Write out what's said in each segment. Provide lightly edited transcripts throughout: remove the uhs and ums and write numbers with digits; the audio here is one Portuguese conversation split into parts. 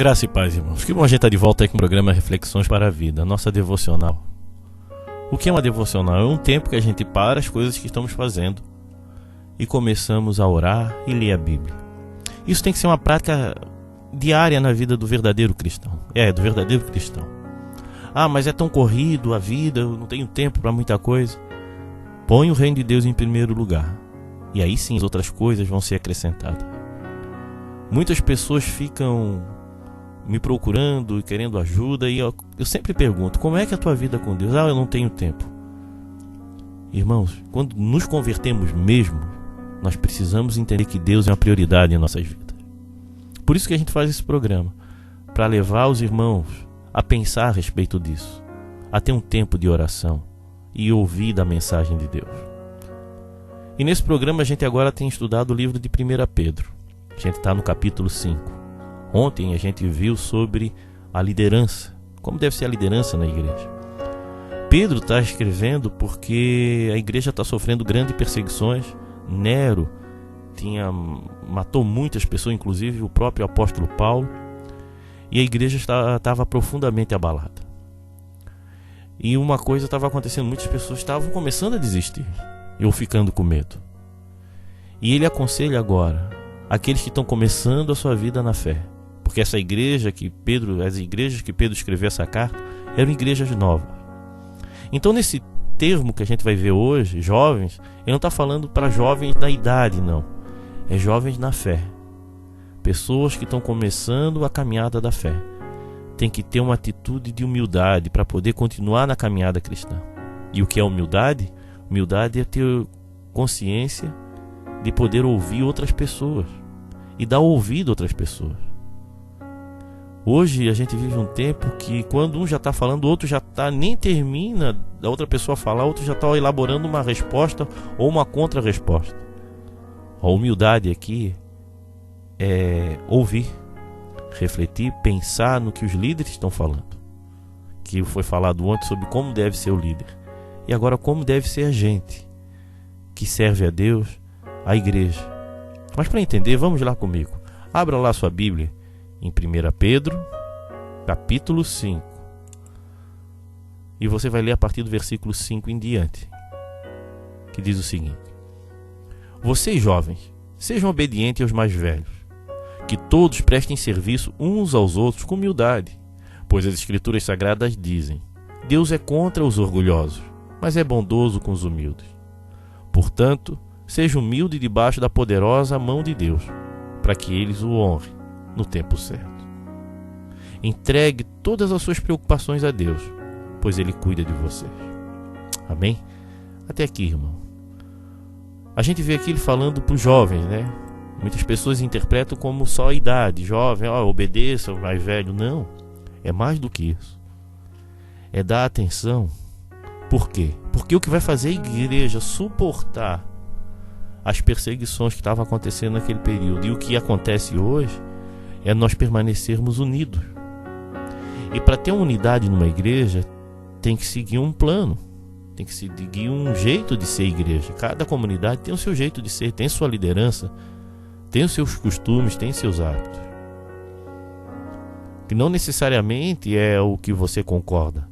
Graça e paz, irmãos. Que bom a gente estar de volta aí com o programa Reflexões para a Vida, nossa devocional. O que é uma devocional? É um tempo que a gente para as coisas que estamos fazendo e começamos a orar e ler a Bíblia. Isso tem que ser uma prática diária na vida do verdadeiro cristão. Do verdadeiro cristão. Mas é tão corrido a vida, eu não tenho tempo para muita coisa. Põe o reino de Deus em primeiro lugar. E aí sim as outras coisas vão ser acrescentadas. Muitas pessoas ficam me procurando e querendo ajuda, e eu sempre pergunto: como é que é a tua vida com Deus? Eu não tenho tempo. Irmãos, quando nos convertemos mesmo, nós precisamos entender que Deus é uma prioridade em nossas vidas. Por isso que a gente faz esse programa, para levar os irmãos a pensar a respeito disso, a ter um tempo de oração e ouvir da mensagem de Deus. E nesse programa a gente agora tem estudado o livro de 1 Pedro. A gente está no capítulo 5. Ontem a gente viu sobre a liderança, como deve ser a liderança na igreja. Pedro está escrevendo porque a igreja está sofrendo grandes perseguições. Nero matou muitas pessoas, inclusive o próprio apóstolo Paulo, e a igreja estava profundamente abalada. E uma coisa estava acontecendo: muitas pessoas estavam começando a desistir ou ficando com medo. E ele aconselha agora aqueles que estão começando a sua vida na fé, porque as igrejas que Pedro escreveu essa carta eram igrejas novas. Então, nesse termo que a gente vai ver hoje, jovens, ele não está falando para jovens da idade, não. É jovens na fé. Pessoas que estão começando a caminhada da fé. Tem que ter uma atitude de humildade para poder continuar na caminhada cristã. E o que é humildade? Humildade é ter consciência de poder ouvir outras pessoas e dar ouvido a outras pessoas. Hoje a gente vive um tempo que quando um já está falando, o outro já nem termina da outra pessoa falar, o outro já está elaborando uma resposta ou uma contra-resposta. A humildade aqui é ouvir, refletir, pensar no que os líderes estão falando. Que foi falado ontem sobre como deve ser o líder. E agora como deve ser a gente que serve a Deus, a igreja. Mas para entender, vamos lá comigo. Abra lá sua Bíblia em 1 Pedro, capítulo 5. E você vai ler a partir do versículo 5 em diante, que diz o seguinte: vocês jovens, sejam obedientes aos mais velhos, que todos prestem serviço uns aos outros com humildade, pois as Escrituras Sagradas dizem: Deus é contra os orgulhosos, mas é bondoso com os humildes. Portanto, seja humilde debaixo da poderosa mão de Deus, para que eles o honrem no tempo certo. Entregue todas as suas preocupações a Deus, pois Ele cuida de vocês. Amém? Até aqui, irmão. A gente vê aqui ele falando para os jovens, né? Muitas pessoas interpretam como só a idade, jovem, obedeça ao mais velho. Não, é mais do que isso. É dar atenção. Por quê? Porque o que vai fazer a igreja suportar as perseguições que estavam acontecendo naquele período e o que acontece hoje é nós permanecermos unidos. E para ter uma unidade numa igreja, tem que seguir um plano, tem que seguir um jeito de ser igreja. Cada comunidade tem o seu jeito de ser, tem sua liderança, tem os seus costumes, tem seus hábitos. Que não necessariamente é o que você concorda,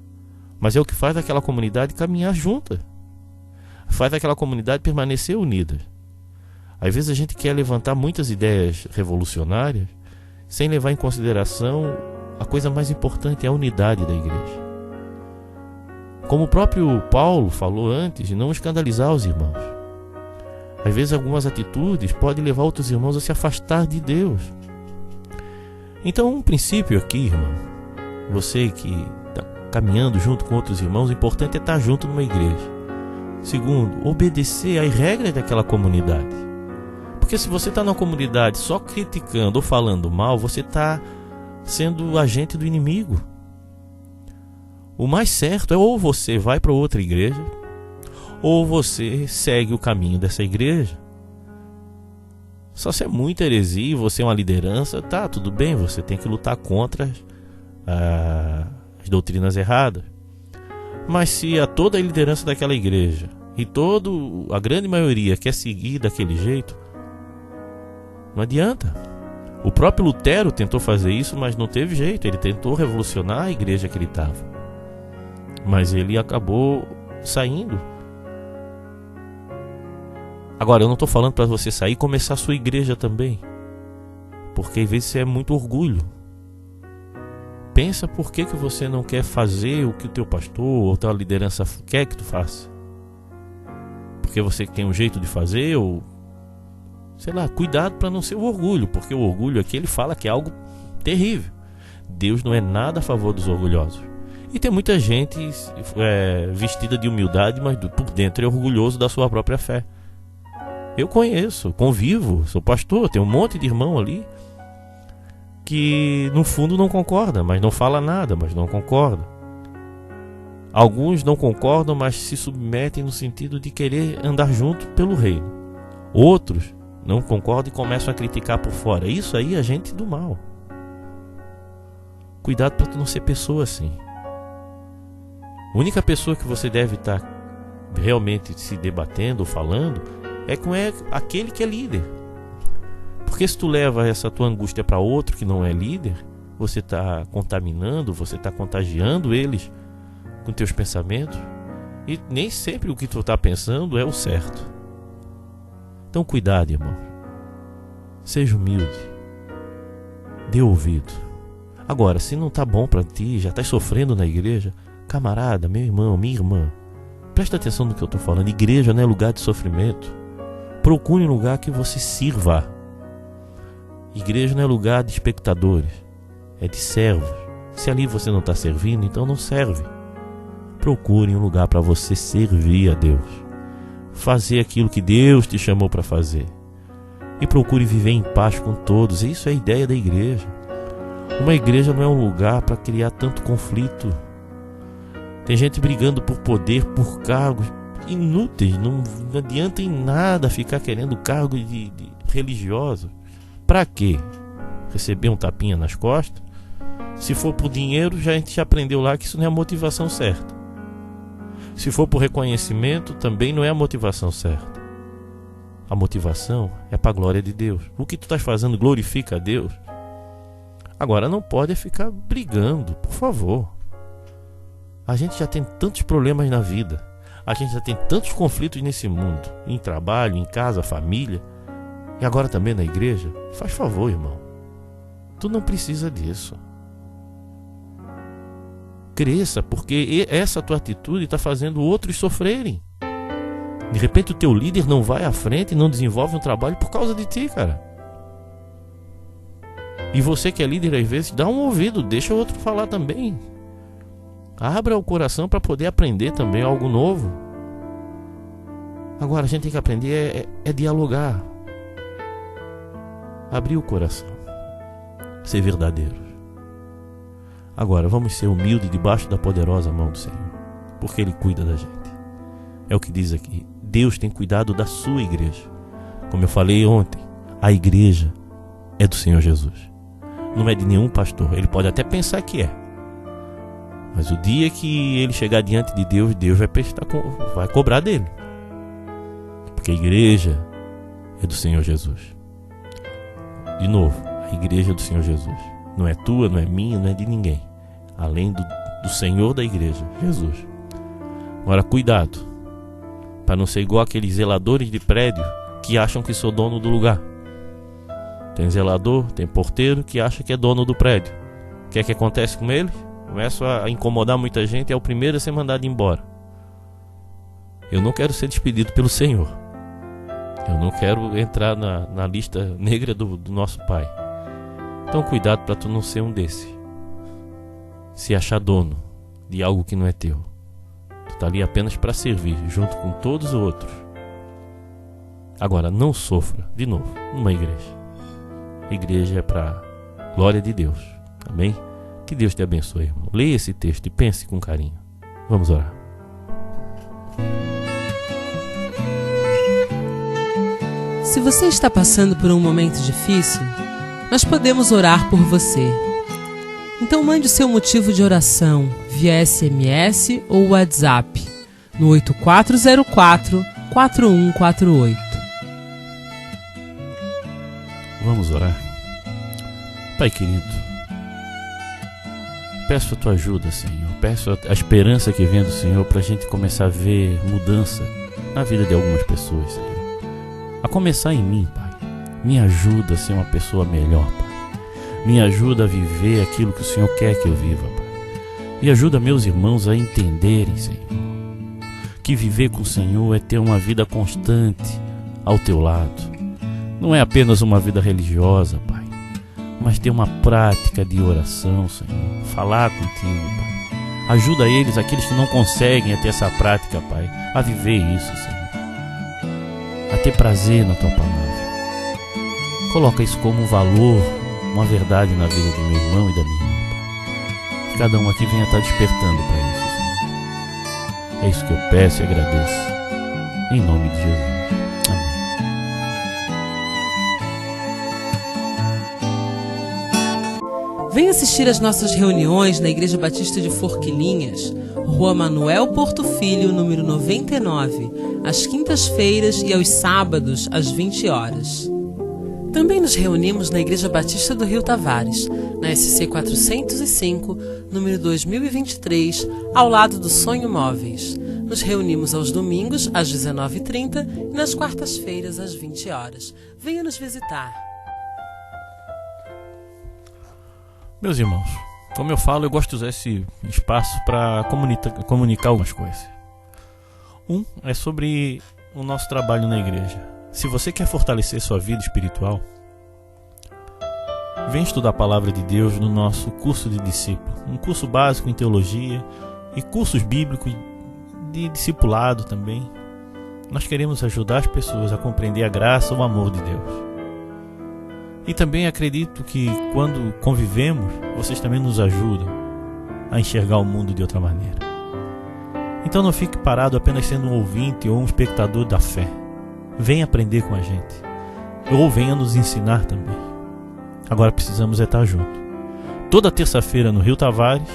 mas é o que faz aquela comunidade caminhar junta, faz aquela comunidade permanecer unida. Às vezes a gente quer levantar muitas ideias revolucionárias sem levar em consideração a coisa mais importante, é a unidade da igreja. Como o próprio Paulo falou antes, de não escandalizar os irmãos. Às vezes algumas atitudes podem levar outros irmãos a se afastar de Deus. Então, um princípio aqui, irmão, você que está caminhando junto com outros irmãos, o importante é estar junto numa igreja. Segundo, obedecer às regras daquela comunidade. Porque se você está numa comunidade só criticando ou falando mal, você está sendo agente do inimigo. O mais certo é ou você vai para outra igreja, ou você segue o caminho dessa igreja. Só se é muita heresia, você é uma liderança, tá, tudo bem, você tem que lutar contra as doutrinas erradas. Mas se toda a liderança daquela igreja e a grande maioria quer seguir daquele jeito, não adianta. O próprio Lutero tentou fazer isso, mas não teve jeito. Ele tentou revolucionar a igreja que ele estava, mas ele acabou saindo. Agora, eu não estou falando para você sair e começar a sua igreja também, porque às vezes é muito orgulho. Pensa por que você não quer fazer o que o teu pastor ou a tua liderança quer que tu faça. Porque você tem um jeito de fazer, ou sei lá, cuidado para não ser o orgulho, porque o orgulho aqui ele fala que é algo terrível. Deus não é nada a favor dos orgulhosos. E tem muita gente vestida de humildade, mas por dentro é orgulhoso da sua própria fé. Eu conheço, convivo, sou pastor, tem um monte de irmão ali que no fundo não concorda, mas não fala nada, mas não concorda. Alguns não concordam, mas se submetem no sentido de querer andar junto pelo reino. Outros não concordam e começam a criticar por fora. Isso aí é gente do mal. Cuidado para tu não ser pessoa assim. A única pessoa que você deve estar realmente se debatendo ou falando é com aquele que é líder. Porque se tu leva essa tua angústia para outro que não é líder, você está contaminando, você está contagiando eles com teus pensamentos, e nem sempre o que tu está pensando é o certo. Então cuidado, irmão. Seja humilde. Dê ouvido. Agora, se não está bom para ti, já estás sofrendo na igreja, camarada, meu irmão, minha irmã, presta atenção no que eu estou falando. Igreja não é lugar de sofrimento. Procure um lugar que você sirva. Igreja não é lugar de espectadores, é de servos. Se ali você não está servindo, então não serve. Procure um lugar para você servir a Deus, fazer aquilo que Deus te chamou para fazer, e procure viver em paz com todos. Isso é a ideia da igreja. Uma igreja não é um lugar para criar tanto conflito. Tem gente brigando por poder, por cargos inúteis. Não adianta em nada ficar querendo cargo de religioso. Para quê? Receber um tapinha nas costas? Se for por dinheiro, a gente já aprendeu lá que isso não é a motivação certa. Se for por reconhecimento, também não é a motivação certa. A motivação é para a glória de Deus. O que tu estás fazendo glorifica a Deus. Agora, não pode ficar brigando, por favor. A gente já tem tantos problemas na vida. A gente já tem tantos conflitos nesse mundo. Em trabalho, em casa, família. E agora também na igreja. Faz favor, irmão. Tu não precisa disso. Cresça, porque essa tua atitude está fazendo outros sofrerem. De repente o teu líder não vai à frente e não desenvolve um trabalho por causa de ti, cara. E você que é líder, às vezes, dá um ouvido, deixa o outro falar também. Abra o coração para poder aprender também algo novo. Agora a gente tem que aprender é dialogar. Abrir o coração. Ser verdadeiro. Agora vamos ser humildes debaixo da poderosa mão do Senhor, porque Ele cuida da gente. É o que diz aqui. Deus tem cuidado da sua igreja. Como eu falei ontem, a igreja é do Senhor Jesus. Não é de nenhum pastor. Ele pode até pensar que é. Mas o dia que ele chegar diante de Deus, Deus vai cobrar dele. Porque a igreja é do Senhor Jesus. De novo, a igreja é do Senhor Jesus. Não é tua, não é minha, não é de ninguém. Além do Senhor da igreja, Jesus. Agora, cuidado, para não ser igual aqueles zeladores de prédio que acham que sou dono do lugar. Tem zelador, tem porteiro que acha que é dono do prédio. O que é que acontece com ele? Começa a incomodar muita gente e é o primeiro a ser mandado embora. Eu não quero ser despedido pelo Senhor. Eu não quero entrar na lista negra do nosso Pai. Então cuidado para tu não ser um desses. Se achar dono de algo que não é teu. Tu está ali apenas para servir, junto com todos os outros. Agora, não sofra, de novo, numa igreja. A igreja é para a glória de Deus. Amém? Que Deus te abençoe, irmão. Leia esse texto e pense com carinho. Vamos orar. Se você está passando por um momento difícil, nós podemos orar por você. Então mande o seu motivo de oração via SMS ou WhatsApp no 8404-4148. Vamos orar. Pai querido, peço a tua ajuda, Senhor. Peço a esperança que vem do Senhor para a gente começar a ver mudança na vida de algumas pessoas, Senhor. A começar em mim, Pai. Me ajuda a ser uma pessoa melhor, Pai. Me ajuda a viver aquilo que o Senhor quer que eu viva, Pai. E ajuda meus irmãos a entenderem, Senhor, que viver com o Senhor é ter uma vida constante ao teu lado. Não é apenas uma vida religiosa, Pai, mas ter uma prática de oração, Senhor. Falar contigo, Pai. Ajuda eles, aqueles que não conseguem ter essa prática, Pai, a viver isso, Senhor. A ter prazer na tua palavra. Coloca isso como um valor, uma verdade na vida do meu irmão e da minha irmã, Pai. Que cada um aqui venha estar despertando para isso, Senhor. É isso que eu peço e agradeço. Em nome de Jesus. Venha assistir às nossas reuniões na Igreja Batista de Forquilinhas, Rua Manuel Porto Filho, número 99, às quintas-feiras e aos sábados, às 20 horas. Também nos reunimos na Igreja Batista do Rio Tavares, na SC 405, número 2023, ao lado do Sonho Móveis. Nos reunimos aos domingos, às 19h30 e nas quartas-feiras, às 20 horas. Venha nos visitar. Meus irmãos, como eu falo, eu gosto de usar esse espaço para comunicar algumas coisas. Um é sobre o nosso trabalho na igreja. Se você quer fortalecer sua vida espiritual, vem estudar a palavra de Deus no nosso curso de discípulo. Um curso básico em teologia e cursos bíblicos de discipulado também. Nós queremos ajudar as pessoas a compreender a graça, o amor de Deus. E também acredito que quando convivemos, vocês também nos ajudam a enxergar o mundo de outra maneira. Então não fique parado apenas sendo um ouvinte ou um espectador da fé. Venha aprender com a gente. Ou venha nos ensinar também. Agora precisamos estar juntos. Toda terça-feira no Rio Tavares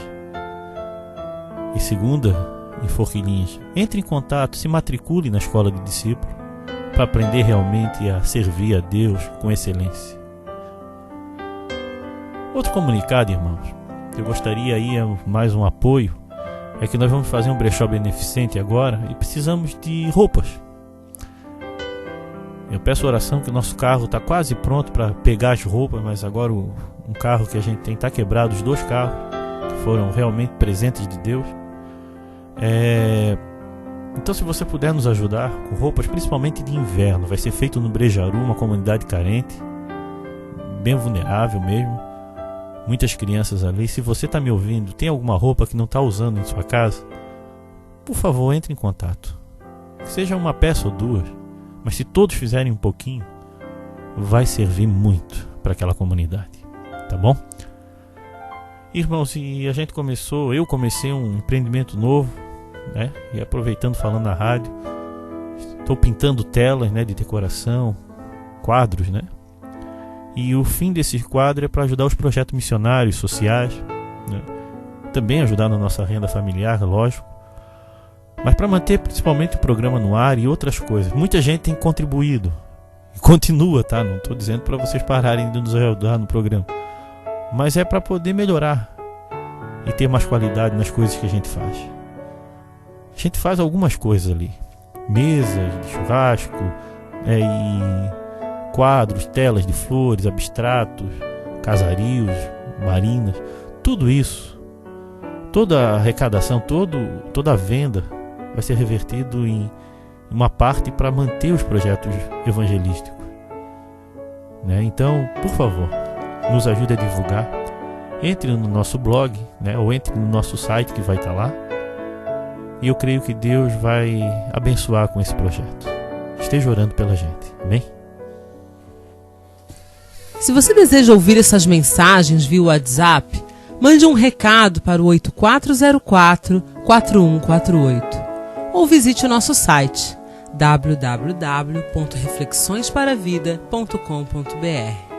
e segunda em Forquilinhas. Entre em contato, se matricule na escola de discípulo para aprender realmente a servir a Deus com excelência. Outro comunicado, irmãos, que eu gostaria aí mais um apoio, é que nós vamos fazer um brechó beneficente agora e precisamos de roupas. Eu peço oração que o nosso carro está quase pronto para pegar as roupas, mas agora um carro que a gente tem está quebrado, os dois carros que foram realmente presentes de Deus. Então se você puder nos ajudar com roupas, principalmente de inverno, vai ser feito no Brejaru, uma comunidade carente, bem vulnerável mesmo. Muitas crianças ali. Se você está me ouvindo, tem alguma roupa que não está usando em sua casa, por favor, entre em contato. Que seja uma peça ou duas, mas se todos fizerem um pouquinho, vai servir muito para aquela comunidade. Tá bom? Irmãos, e eu comecei um empreendimento novo, né? E aproveitando, falando na rádio, estou pintando telas, né, de decoração, quadros, né? E o fim desse quadro é para ajudar os projetos missionários, sociais, né? Também ajudar na nossa renda familiar, lógico. Mas para manter principalmente o programa no ar e outras coisas. Muita gente tem contribuído. E continua, tá? Não estou dizendo para vocês pararem de nos ajudar no programa. Mas é para poder melhorar e ter mais qualidade nas coisas que a gente faz. A gente faz algumas coisas ali. Mesas de churrasco, e quadros, telas de flores, abstratos, casarios, marinas, tudo isso, toda a arrecadação, toda a venda vai ser revertido em uma parte para manter os projetos evangelísticos, né? Então, por favor, nos ajude a divulgar. Entre no nosso blog, né? Ou entre no nosso site que vai estar lá. E eu creio que Deus vai abençoar com esse projeto. Esteja orando pela gente, amém? Se você deseja ouvir essas mensagens via WhatsApp, mande um recado para o 8404-4148 ou visite o nosso site www.reflexõesparavida.com.br.